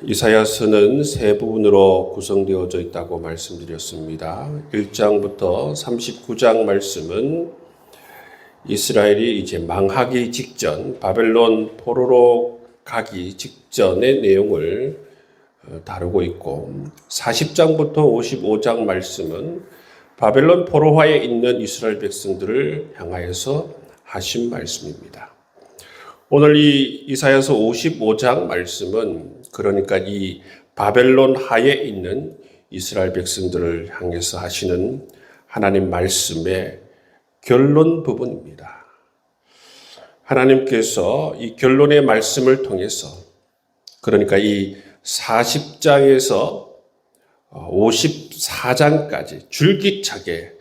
이사야서는 세 부분으로 구성되어져 있다고 말씀드렸습니다. 1장부터 39장 말씀은 이스라엘이 이제 망하기 직전, 바벨론 포로로 가기 직전의 내용을 다루고 있고, 40장부터 55장 말씀은 바벨론 포로화에 있는 이스라엘 백성들을 향하여서 하신 말씀입니다. 오늘 이 이사야서 55장 말씀은 그러니까 이 바벨론 하에 있는 이스라엘 백성들을 향해서 하시는 하나님 말씀의 결론 부분입니다. 하나님께서 이 결론의 말씀을 통해서 그러니까 이 40장에서 54장까지 줄기차게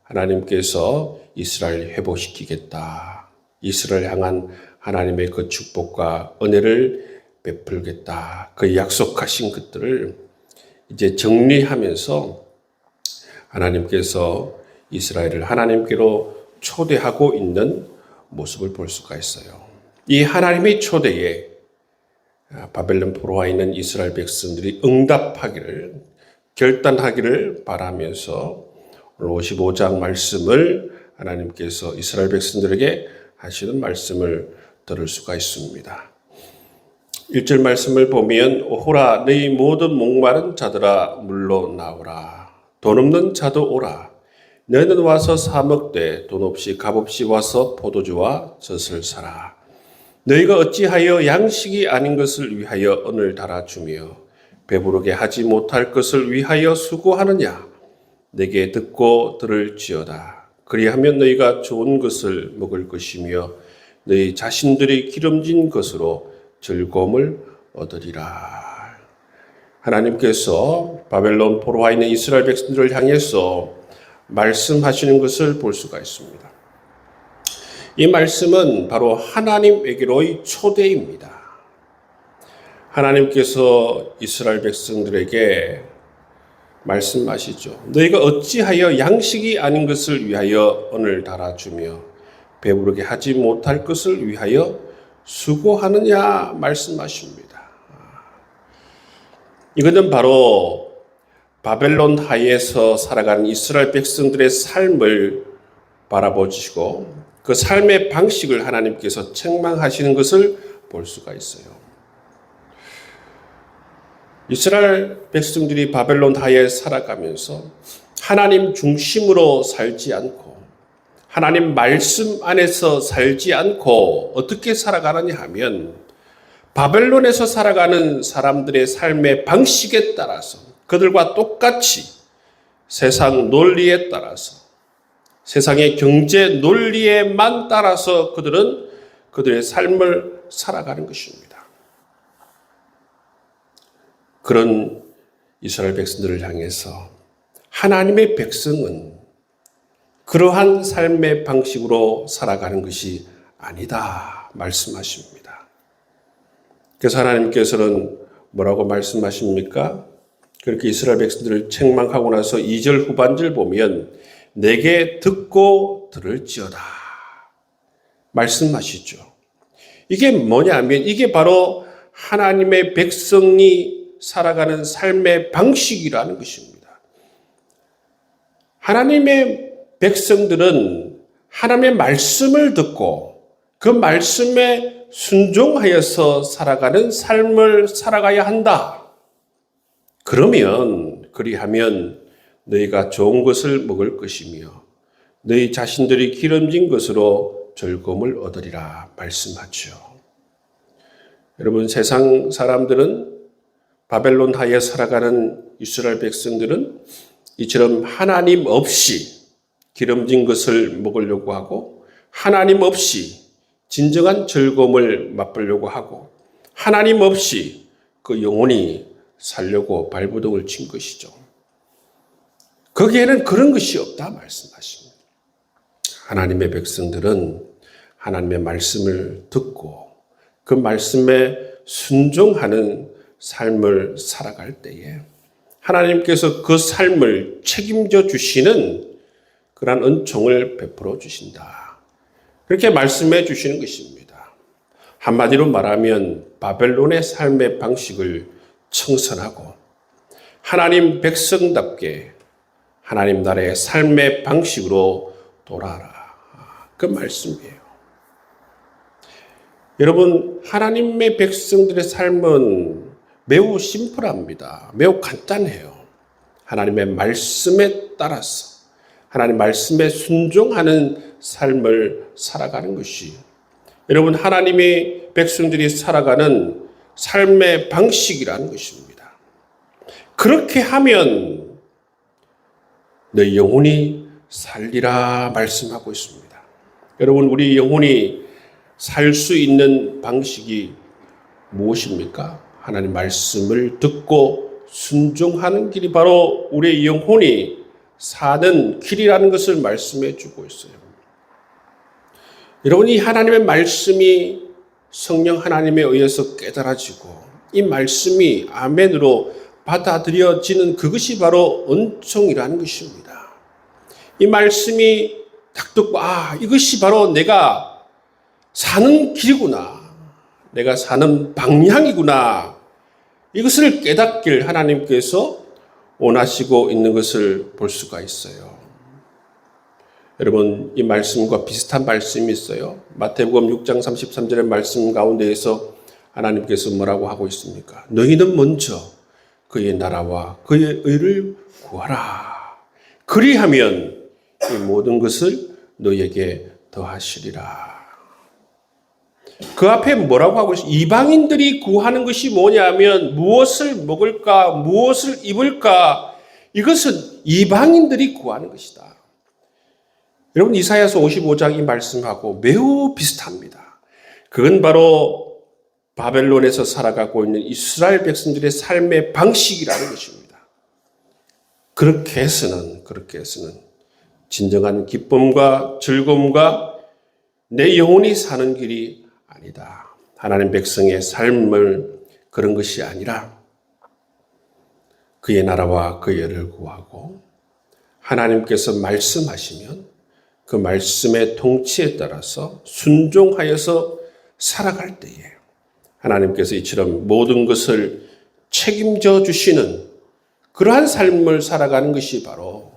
하나님께서 이스라엘을 회복시키겠다. 이스라엘 향한 하나님의 그 축복과 은혜를 베풀겠다. 그 약속하신 것들을 이제 정리하면서 하나님께서 이스라엘을 하나님께로 초대하고 있는 모습을 볼 수가 있어요. 이 하나님의 초대에 바벨론 포로와 있는 이스라엘 백성들이 응답하기를 결단하기를 바라면서 오늘 55장 말씀을 하나님께서 이스라엘 백성들에게 하시는 말씀을 들을 수가 있습니다. 1절 말씀을 보면 오호라 너희 모든 목마른 자들아 물러 나오라. 돈 없는 자도 오라. 너희는 와서 사 먹되 돈 없이 값 없이 와서 포도주와 젖을 사라. 너희가 어찌하여 양식이 아닌 것을 위하여 은을 달아주며 배부르게 하지 못할 것을 위하여 수고하느냐. 내게 듣고 들을지어다. 그리하면 너희가 좋은 것을 먹을 것이며 너희 자신들이 기름진 것으로 즐거움을 얻으리라. 하나님께서 바벨론 포로와 있는 이스라엘 백성들을 향해서 말씀하시는 것을 볼 수가 있습니다. 이 말씀은 바로 하나님에게로의 초대입니다. 하나님께서 이스라엘 백성들에게 말씀하시죠. 너희가 어찌하여 양식이 아닌 것을 위하여 은을 달아주며 배부르게 하지 못할 것을 위하여 수고하느냐 말씀하십니다. 이것은 바로 바벨론 하에서 살아가는 이스라엘 백성들의 삶을 바라보시고 그 삶의 방식을 하나님께서 책망하시는 것을 볼 수가 있어요. 이스라엘 백성들이 바벨론 하에 살아가면서 하나님 중심으로 살지 않고 하나님 말씀 안에서 살지 않고 어떻게 살아가느냐 하면 바벨론에서 살아가는 사람들의 삶의 방식에 따라서 그들과 똑같이 세상 논리에 따라서 세상의 경제 논리에만 따라서 그들은 그들의 삶을 살아가는 것입니다. 그런 이스라엘 백성들을 향해서 하나님의 백성은 그러한 삶의 방식으로 살아가는 것이 아니다 말씀하십니다. 그래서 하나님께서는 뭐라고 말씀하십니까? 그렇게 이스라엘 백성들을 책망하고 나서 2절 후반절 보면 내게 듣고 들을지어다 말씀하시죠. 이게 뭐냐면 이게 바로 하나님의 백성이 살아가는 삶의 방식이라는 것입니다. 하나님의 백성들은 하나님의 말씀을 듣고 그 말씀에 순종하여서 살아가는 삶을 살아가야 한다. 그리하면 너희가 좋은 것을 먹을 것이며 너희 자신들이 기름진 것으로 즐거움을 얻으리라 말씀하죠. 여러분 세상 사람들은 바벨론 하에 살아가는 이스라엘 백성들은 이처럼 하나님 없이 기름진 것을 먹으려고 하고 하나님 없이 진정한 즐거움을 맛보려고 하고 하나님 없이 그 영혼이 살려고 발버둥을 친 것이죠. 거기에는 그런 것이 없다 말씀하십니다. 하나님의 백성들은 하나님의 말씀을 듣고 그 말씀에 순종하는 삶을 살아갈 때에 하나님께서 그 삶을 책임져 주시는 그러한 은총을 베풀어 주신다. 그렇게 말씀해 주시는 것입니다. 한마디로 말하면 바벨론의 삶의 방식을 청선하고 하나님 백성답게 하나님 나라의 삶의 방식으로 돌아라. 그 말씀이에요. 여러분, 하나님의 백성들의 삶은 매우 심플합니다. 매우 간단해요. 하나님의 말씀에 따라서 하나님 말씀에 순종하는 삶을 살아가는 것이 여러분 하나님의 백성들이 살아가는 삶의 방식이라는 것입니다. 그렇게 하면 너희 영혼이 살리라 말씀하고 있습니다. 여러분 우리 영혼이 살 수 있는 방식이 무엇입니까? 하나님 말씀을 듣고 순종하는 길이 바로 우리의 영혼이 사는 길이라는 것을 말씀해 주고 있어요. 여러분 이 하나님의 말씀이 성령 하나님에 의해서 깨달아지고 이 말씀이 아멘으로 받아들여지는 그것이 바로 은총이라는 것입니다. 이 말씀이 딱 듣고 이것이 바로 내가 사는 길이구나. 내가 사는 방향이구나. 이것을 깨닫길 하나님께서 원하시고 있는 것을 볼 수가 있어요. 여러분 이 말씀과 비슷한 말씀이 있어요. 마태복음 6장 33절의 말씀 가운데에서 하나님께서 뭐라고 하고 있습니까? 너희는 먼저 그의 나라와 그의 의를 구하라. 그리하면 이 모든 것을 너희에게 더하시리라. 그 앞에 뭐라고 하고 있어요? 이방인들이 구하는 것이 뭐냐면 무엇을 먹을까, 무엇을 입을까, 이것은 이방인들이 구하는 것이다. 여러분 이사야서 55장 이 말씀하고 매우 비슷합니다. 그건 바로 바벨론에서 살아가고 있는 이스라엘 백성들의 삶의 방식이라는 것입니다. 그렇게 해서는 진정한 기쁨과 즐거움과 내 영혼이 사는 길이 아니다. 하나님 백성의 삶을 그런 것이 아니라 그의 나라와 그의 의를 구하고 하나님께서 말씀하시면 그 말씀의 통치에 따라서 순종하여서 살아갈 때에 하나님께서 이처럼 모든 것을 책임져 주시는 그러한 삶을 살아가는 것이 바로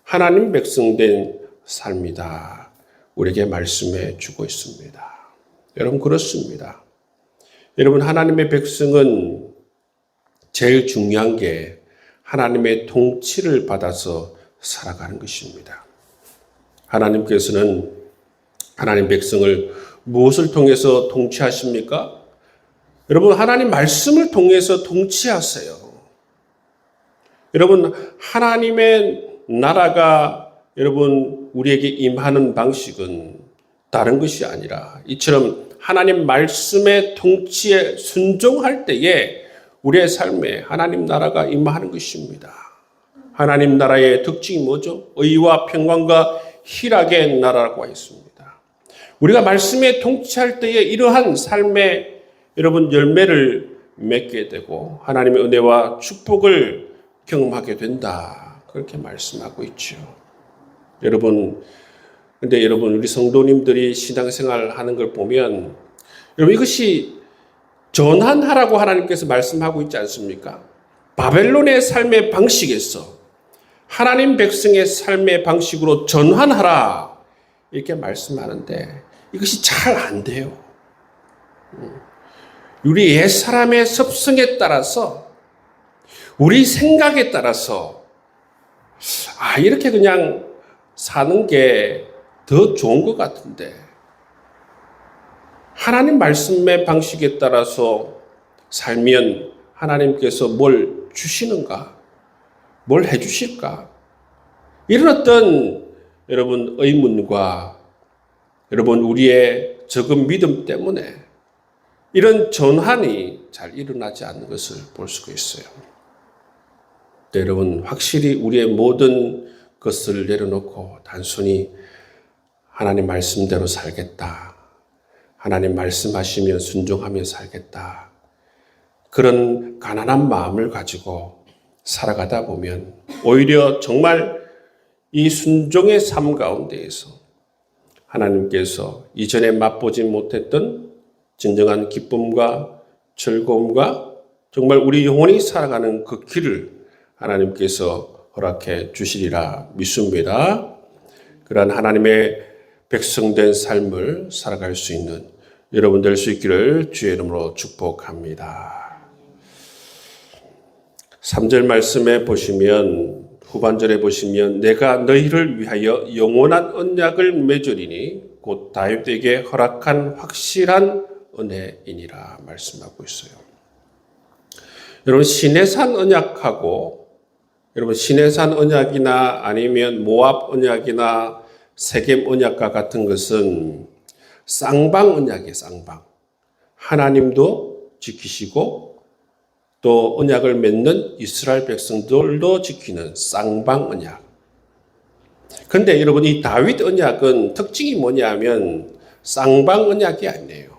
하나님 백성된 삶이다. 우리에게 말씀해 주고 있습니다. 여러분 그렇습니다. 여러분 하나님의 백성은 제일 중요한 게 하나님의 통치를 받아서 살아가는 것입니다. 하나님께서는 하나님 백성을 무엇을 통해서 통치하십니까? 여러분 하나님 말씀을 통해서 통치하세요. 여러분 하나님의 나라가 여러분 우리에게 임하는 방식은 다른 것이 아니라 이처럼 하나님 말씀의 통치에 순종할 때에 우리의 삶에 하나님 나라가 임하는 것입니다. 하나님 나라의 특징이 뭐죠? 의와 평강과 희락의 나라라고 했습니다. 우리가 말씀에 통치할 때에 이러한 삶의 여러분 열매를 맺게 되고 하나님의 은혜와 축복을 경험하게 된다. 그렇게 말씀하고 있죠. 근데 여러분 우리 성도님들이 신앙생활 하는 걸 보면 여러분 이것이 전환하라고 하나님께서 말씀하고 있지 않습니까? 바벨론의 삶의 방식에서 하나님 백성의 삶의 방식으로 전환하라 이렇게 말씀하는데 이것이 잘 안 돼요. 우리 옛사람의 습성에 따라서 우리 생각에 따라서 이렇게 그냥 사는 게 더 좋은 것 같은데 하나님 말씀의 방식에 따라서 살면 하나님께서 뭘 주시는가? 뭘 해주실까? 이런 어떤 여러분 의문과 여러분 우리의 적은 믿음 때문에 이런 전환이 잘 일어나지 않는 것을 볼 수가 있어요. 여러분 확실히 우리의 모든 것을 내려놓고 단순히 하나님 말씀대로 살겠다. 하나님 말씀하시면 순종하며 살겠다. 그런 가난한 마음을 가지고 살아가다 보면 오히려 정말 이 순종의 삶 가운데에서 하나님께서 이전에 맛보지 못했던 진정한 기쁨과 즐거움과 정말 우리 영혼이 살아가는 그 길을 하나님께서 허락해 주시리라 믿습니다. 그러한 하나님의 백성된 삶을 살아갈 수 있는 여러분 될 수 있기를 주의 이름으로 축복합니다. 3절 말씀에 보시면 후반절에 보시면 내가 너희를 위하여 영원한 언약을 맺으리니 곧 다윗에게 허락한 확실한 은혜이니라 말씀하고 있어요. 여러분 시내산 언약하고 여러분 시내산 언약이나 아니면 모압 언약이나 세겜 언약과 같은 것은 쌍방 언약이에요. 쌍방. 하나님도 지키시고 또 언약을 맺는 이스라엘 백성들도 지키는 쌍방 언약. 그런데 여러분 이 다윗 언약은 특징이 뭐냐면 쌍방 언약이 아니에요.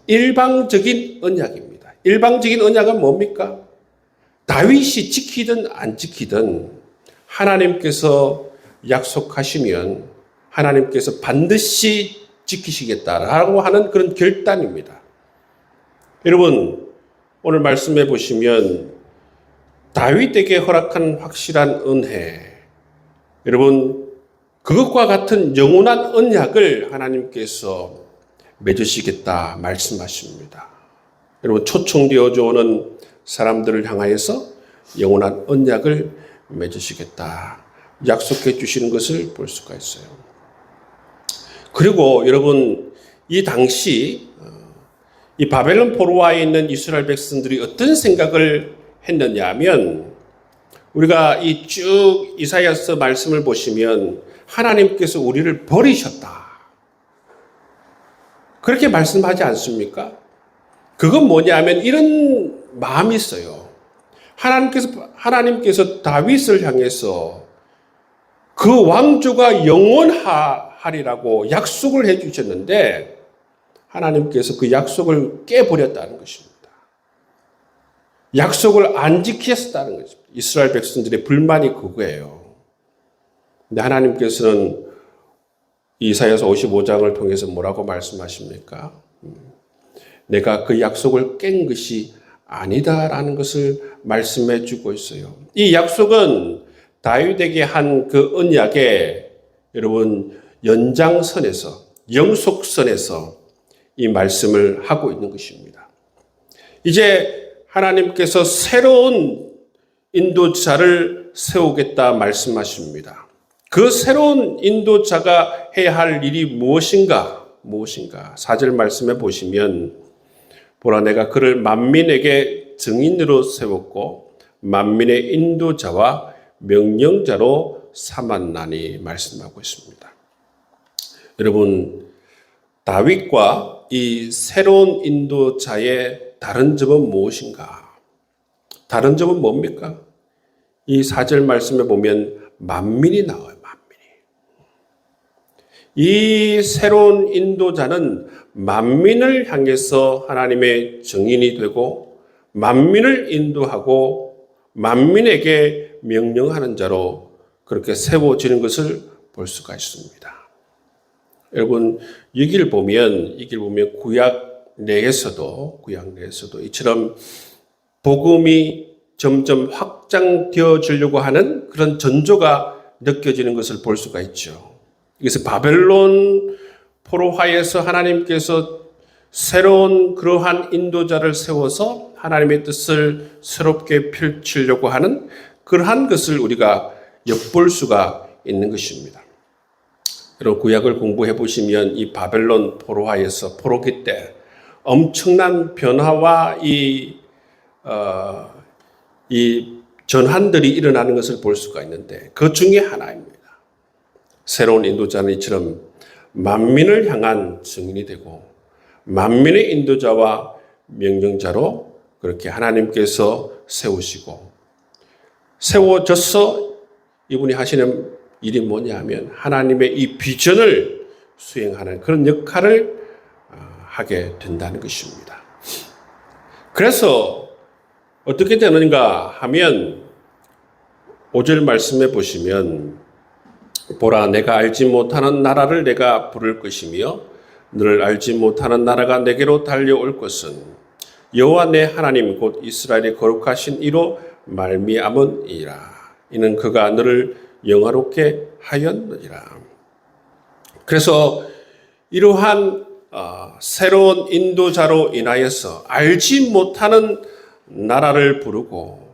일방적인 언약입니다. 일방적인 언약은 뭡니까? 다윗이 지키든 안 지키든 하나님께서 약속하시면 하나님께서 반드시 지키시겠다라고 하는 그런 결단입니다. 여러분 오늘 말씀해 보시면 다윗에게 허락한 확실한 은혜, 여러분 그것과 같은 영원한 언약을 하나님께서 맺으시겠다 말씀하십니다. 여러분 초청되어져 오는 사람들을 향하여서 영원한 언약을 맺으시겠다 약속해 주시는 것을 볼 수가 있어요. 그리고 여러분 이 당시 이 바벨론 포로와에 있는 이스라엘 백성들이 어떤 생각을 했느냐 하면 우리가 이 쭉 이사야서 말씀을 보시면 하나님께서 우리를 버리셨다. 그렇게 말씀하지 않습니까? 그건 뭐냐 하면 이런 마음이 있어요. 하나님께서 다윗을 향해서 그 왕조가 영원하리라고 약속을 해 주셨는데 하나님께서 그 약속을 깨버렸다는 것입니다. 약속을 안 지켰다는 것입니다. 이스라엘 백성들의 불만이 그거예요. 근데 하나님께서는 이사야서 55장을 통해서 뭐라고 말씀하십니까? 내가 그 약속을 깬 것이 아니다라는 것을 말씀해 주고 있어요. 이 약속은 다윗에게 한 그 언약의 여러분 연장선에서 영속선에서 이 말씀을 하고 있는 것입니다. 이제 하나님께서 새로운 인도자를 세우겠다 말씀하십니다. 그 새로운 인도자가 해야 할 일이 무엇인가? 4절 말씀에 보시면 보라 내가 그를 만민에게 증인으로 세웠고 만민의 인도자와 명령자로 삼았나니 말씀하고 있습니다. 여러분 다윗과 이 새로운 인도자의 다른 점은 무엇인가? 다른 점은 뭡니까? 이 4절 말씀에 보면 만민이 나와요. 이 새로운 인도자는 만민을 향해서 하나님의 증인이 되고 만민을 인도하고 만민에게 명령하는 자로 그렇게 세워지는 것을 볼 수가 있습니다. 여러분 여기를 보면 구약 내에서도 이처럼 복음이 점점 확장되어 지려고 하는 그런 전조가 느껴지는 것을 볼 수가 있죠. 그래서 바벨론 포로화에서 하나님께서 새로운 그러한 인도자를 세워서 하나님의 뜻을 새롭게 펼치려고 하는 그러한 것을 우리가 엿볼 수가 있는 것입니다. 여러분 구약을 공부해 보시면 이 바벨론 포로화에서 포로기 때 엄청난 변화와 이 전환들이 일어나는 것을 볼 수가 있는데 그 중에 하나입니다. 새로운 인도자는 이처럼 만민을 향한 증인이 되고 만민의 인도자와 명령자로 그렇게 하나님께서 세우시고 세워져서 이분이 하시는 일이 뭐냐 하면 하나님의 이 비전을 수행하는 그런 역할을 하게 된다는 것입니다. 그래서 어떻게 되는가 하면 5절 말씀해 보시면 보라 내가 알지 못하는 나라를 내가 부를 것이며 너를 알지 못하는 나라가 내게로 달려올 것은 여호와 내 하나님 곧 이스라엘의 거룩하신 이로 말미암으니라. 이는 그가 너를 영화롭게 하였느니라. 그래서 이러한 새로운 인도자로 인하여서 알지 못하는 나라를 부르고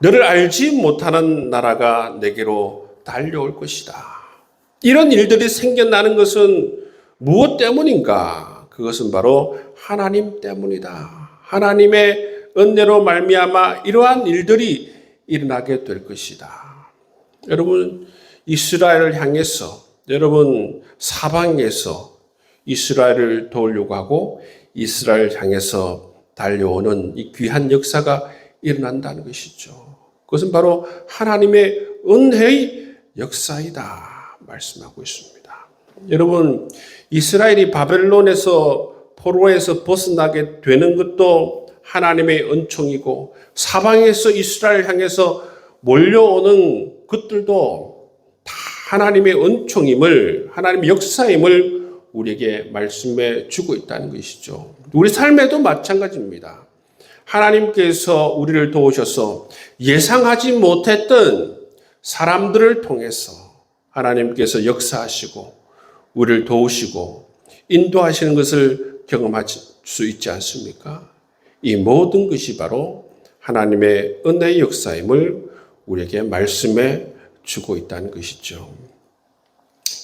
너를 알지 못하는 나라가 내게로 달려올 것이다. 이런 일들이 생겨나는 것은 무엇 때문인가? 그것은 바로 하나님 때문이다. 하나님의 은혜로 말미암아 이러한 일들이 일어나게 될 것이다. 여러분, 이스라엘을 향해서, 여러분 사방에서 이스라엘을 도우려고 하고 이스라엘을 향해서 달려오는 이 귀한 역사가 일어난다는 것이죠. 그것은 바로 하나님의 은혜의 역사이다 말씀하고 있습니다. 여러분, 이스라엘이 바벨론에서 포로에서 벗어나게 되는 것도 하나님의 은총이고 사방에서 이스라엘 향해서 몰려오는 것들도 다 하나님의 은총임을, 하나님의 역사임을 우리에게 말씀해 주고 있다는 것이죠. 우리 삶에도 마찬가지입니다. 하나님께서 우리를 도우셔서 예상하지 못했던 사람들을 통해서 하나님께서 역사하시고 우리를 도우시고 인도하시는 것을 경험할 수 있지 않습니까? 이 모든 것이 바로 하나님의 은혜의 역사임을 우리에게 말씀해 주고 있다는 것이죠.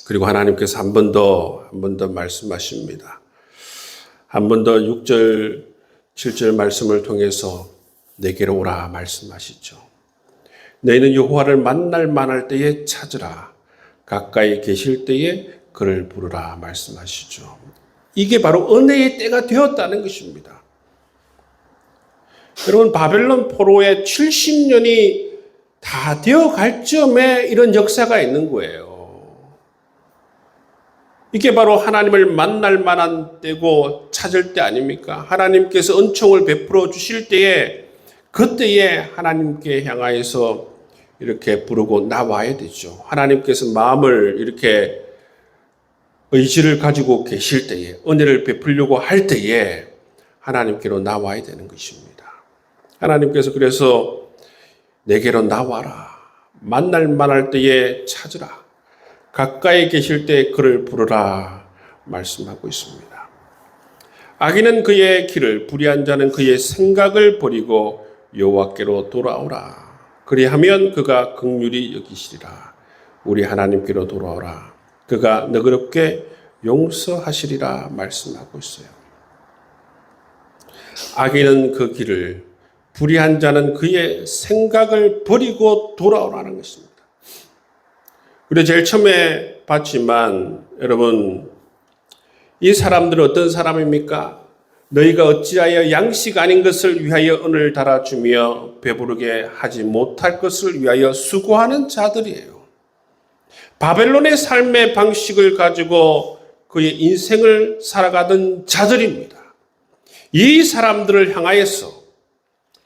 그리고 하나님께서 한 번 더 말씀하십니다. 한 번 더 6절, 7절 말씀을 통해서 내게로 오라 말씀하시죠. 너희는 여호와를 만날 만할 때에 찾으라. 가까이 계실 때에 그를 부르라 말씀하시죠. 이게 바로 은혜의 때가 되었다는 것입니다. 여러분, 바벨론 포로의 70년이 다 되어갈 점에 이런 역사가 있는 거예요. 이게 바로 하나님을 만날 만한 때고 찾을 때 아닙니까? 하나님께서 은총을 베풀어 주실 때에 그때에 하나님께 향하여서 이렇게 부르고 나와야 되죠. 하나님께서 마음을 이렇게 의지를 가지고 계실 때에, 은혜를 베풀려고 할 때에 하나님께로 나와야 되는 것입니다. 하나님께서 그래서 내게로 나와라. 만날 만할 때에 찾으라. 가까이 계실 때 그를 부르라 말씀하고 있습니다. 악인은 그의 길을, 불의한 자는 그의 생각을 버리고 여호와께로 돌아오라. 그리하면 그가 긍휼히 여기시리라. 우리 하나님께로 돌아오라. 그가 너그럽게 용서하시리라 말씀하고 있어요. 악인은 그 길을, 불의한 자는 그의 생각을 버리고 돌아오라는 것입니다. 우리 제일 처음에 봤지만 여러분, 이 사람들은 어떤 사람입니까? 너희가 어찌하여 양식 아닌 것을 위하여 은을 달아주며 배부르게 하지 못할 것을 위하여 수고하는 자들이에요. 바벨론의 삶의 방식을 가지고 그의 인생을 살아가던 자들입니다. 이 사람들을 향하여서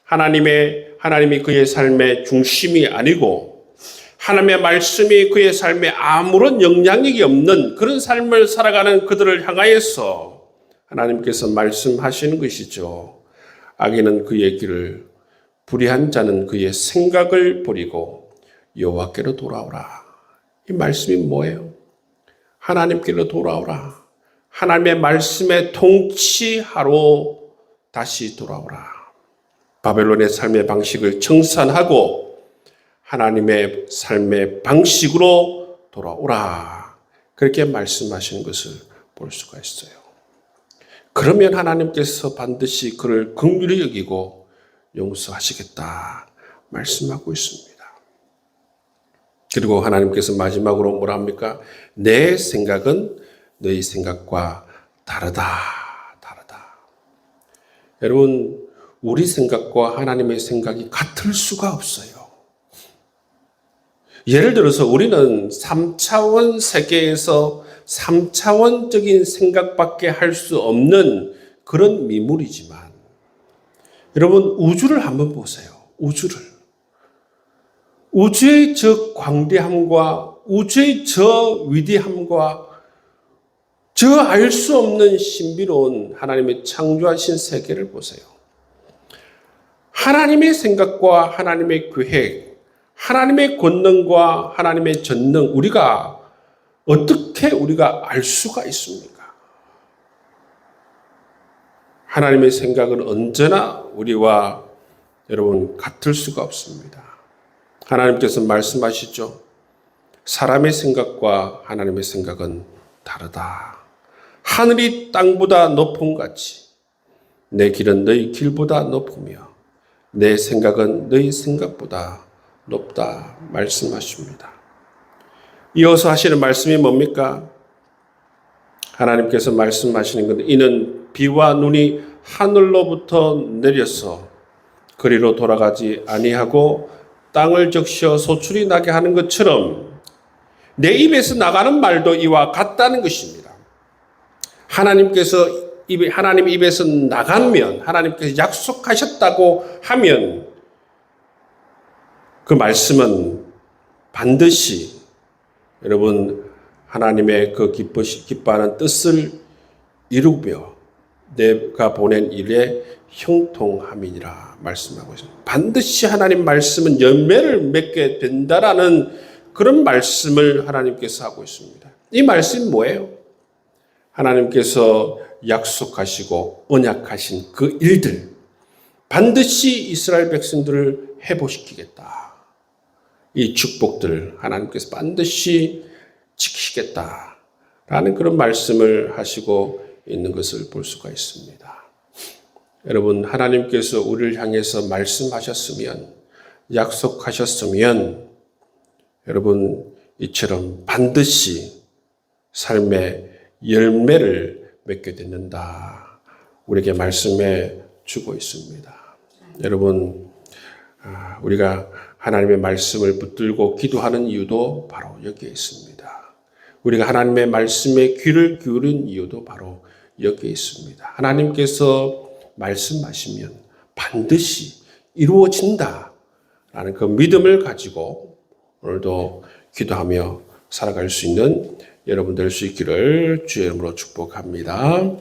하나님이 그의 삶의 중심이 아니고 하나님의 말씀이 그의 삶에 아무런 영향력이 없는 그런 삶을 살아가는 그들을 향하여서 하나님께서 말씀하시는 것이죠. 악인은 그의 길을, 불의한 자는 그의 생각을 버리고 여호와께로 돌아오라. 이 말씀이 뭐예요? 하나님께로 돌아오라. 하나님의 말씀에 통치하러 다시 돌아오라. 바벨론의 삶의 방식을 청산하고 하나님의 삶의 방식으로 돌아오라. 그렇게 말씀하시는 것을 볼 수가 있어요. 그러면 하나님께서 반드시 그를 긍휼히 여기고 용서하시겠다 말씀하고 있습니다. 그리고 하나님께서 마지막으로 뭐라 합니까? 내 생각은 너희 생각과 다르다. 여러분, 우리 생각과 하나님의 생각이 같을 수가 없어요. 예를 들어서 우리는 3차원 세계에서 3차원적인 생각밖에 할 수 없는 그런 미물이지만 여러분, 우주를 한번 보세요. 우주의 저 광대함과 우주의 저 위대함과 저 알 수 없는 신비로운 하나님의 창조하신 세계를 보세요. 하나님의 생각과 하나님의 계획, 하나님의 권능과 하나님의 전능, 어떻게 우리가 알 수가 있습니까? 하나님의 생각은 언제나 우리와 여러분 같을 수가 없습니다. 하나님께서 말씀하시죠. 사람의 생각과 하나님의 생각은 다르다. 하늘이 땅보다 높음 같이 내 길은 너희 길보다 높으며 내 생각은 너희 생각보다 높다 말씀하십니다. 이어서 하시는 말씀이 뭡니까? 하나님께서 말씀하시는 건데 이는 비와 눈이 하늘로부터 내려서 그리로 돌아가지 아니하고 땅을 적셔 소출이 나게 하는 것처럼 내 입에서 나가는 말도 이와 같다는 것입니다. 하나님 입에서 나가면 하나님께서 약속하셨다고 하면 그 말씀은 반드시 여러분 하나님의 그 기뻐하는 뜻을 이루며 내가 보낸 일에 형통함이니라 말씀하고 있습니다. 반드시 하나님 말씀은 열매를 맺게 된다라는 그런 말씀을 하나님께서 하고 있습니다. 이 말씀이 뭐예요? 하나님께서 약속하시고 언약하신 그 일들 반드시 이스라엘 백성들을 회복시키겠다. 이 축복들 하나님께서 반드시 지키시겠다라는 그런 말씀을 하시고 있는 것을 볼 수가 있습니다. 여러분 하나님께서 우리를 향해서 말씀하셨으면 약속하셨으면 여러분 이처럼 반드시 삶의 열매를 맺게 된다. 우리에게 말씀해 주고 있습니다. 여러분 우리가 하나님의 말씀을 붙들고 기도하는 이유도 바로 여기에 있습니다. 우리가 하나님의 말씀에 귀를 기울인 이유도 바로 여기에 있습니다. 하나님께서 말씀하시면 반드시 이루어진다라는 그 믿음을 가지고 오늘도 기도하며 살아갈 수 있는 여러분 될 수 있기를 주의 이름으로 축복합니다.